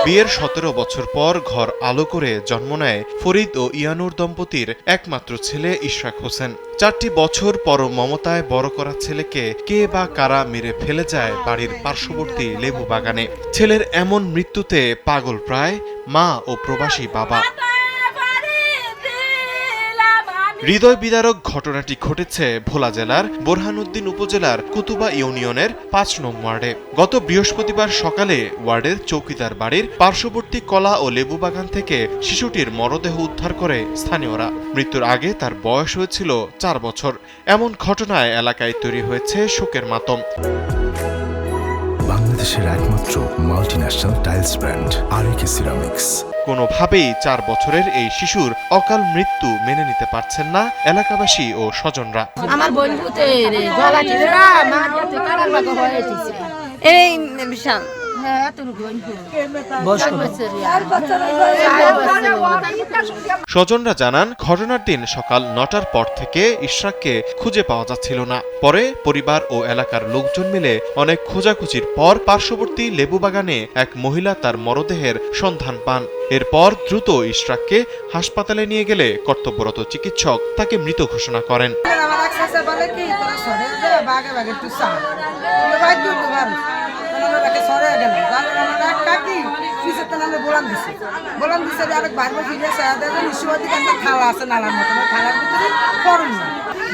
বিয়ের 17 বছর পর ঘর আলো করে জন্ম নেয় ফরিদ ও ইয়ানুর দম্পতির একমাত্র ছেলে ইশরাক হোসেন। 4টি বছর পরম মমতায় বড় করা ছেলেকে কে বা কারা মেরে ফেলে যায় বাড়ির পার্শ্ববর্তী লেবু বাগানে। ছেলের এমন মৃত্যুতে পাগল প্রায় মা ও প্রবাসী বাবা। হৃদয় বিদারক ঘটনাটি ঘটেছে ভোলা জেলার বোরহানউদ্দিন উপজেলার কুতুবা ইউনিয়নের 5 নং ওয়ার্ডে। গত বৃহস্পতিবার সকালে ওয়ার্ডের চৌকিদার বাড়ির পার্শ্ববর্তী কলা ও লেবু বাগান থেকে শিশুটির মরদেহ উদ্ধার করে স্থানীয়রা। মৃত্যুর আগে তার বয়স হয়েছিল 4 বছর। এমন ঘটনায় এলাকায় তৈরি হয়েছে শোকের মাতম। বাংলাদেশের একমাত্র মাল্টিন্যাশনাল টাইলস ব্র্যান্ড আরএকে সিরামিক্স। কোনোভাবেই 4 বছরের এই শিশুর অকাল মৃত্যু মেনে নিতে পারছেন না এলাকাবাসী ও স্বজনরা। আমার বন্ধুদের গলাটি মাঝে কারার বাগা হয়েছে এই বিশাল। স্বজনরা জানান, ঘটনার দিন সকাল 9টার পর থেকে ইশরাককে খুঁজে পাওয়া যাচ্ছিল না। পরে পরিবার ও এলাকার লোকজন মিলে অনেক খোঁজাখুঁজির পর পার্শ্ববর্তী লেবু বাগানে এক মহিলা তার মরদেহের সন্ধান পান। এরপর দ্রুত ইশরাককে হাসপাতালে নিয়ে গেলে কর্তব্যরত চিকিৎসক তাকে মৃত ঘোষণা করেন।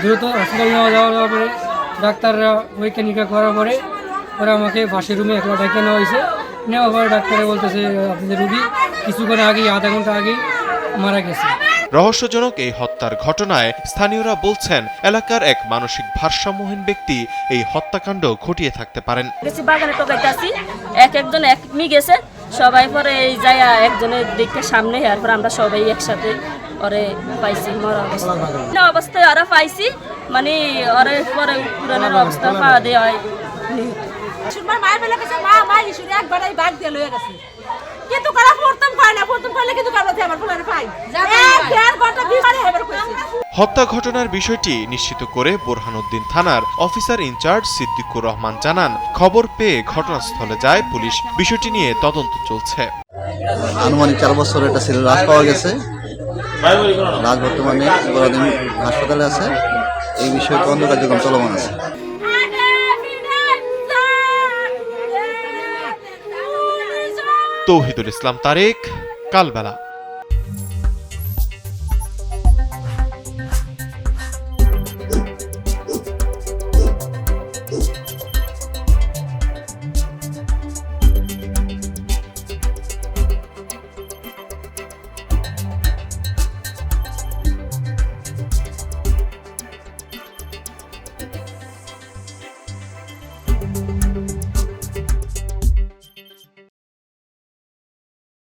দ্রুত হসপিটাল নেওয়া যাওয়ার পরে ডাক্তাররা পরীক্ষা করার পরে ওরা আমাকে পাশের রুমে একলা ডেকে নেওয়া হয়েছে। নেওয়ার পরে ডাক্তারে বলতেছে আপনাদের রুগী কিছুক্ষণ আগে আধা ঘন্টা আগে মারা গেছে। রহস্যজনক এই হত্যার ঘটনায় স্থানীয়রা বলছেন, এলাকার এক মানসিক ভারসাম্যহীন ব্যক্তি এই হত্যাকাণ্ড ঘটিয়ে থাকতে পারেন। বাগানে টোকাইতেছি, একজন এক গেছে সবাই, পরে এই যায় একজনের দিকে সামনে, এরপর আমরা সবাই একসাথে ওরে পাইছি মরা অবস্থায় ওরা পাইছি, মানে ওরে পরে পুরানোর অবস্থা পাওয়া দেওয়া হয়। হত্যা ঘটনার বিষয়টি নিশ্চিত করে বোরহানউদ্দিন থানার অফিসার ইনচার্জ সিদ্দিকুর রহমান জানান, খবর পেয়ে ঘটনাস্থলে যায় পুলিশ। বিষয়টি নিয়ে তদন্ত চলছে। আনুমানিক 4 বছর এটা ছিল, লাশ পাওয়া গেছে। লাশ বর্তমানে বোরহানউদ্দিন হাসপাতালে আছে। এই বিষয়ে তদন্ত কার্যক্রম চলমান আছে। তৌহিদুল ইসলাম তারেক, কালবেলা।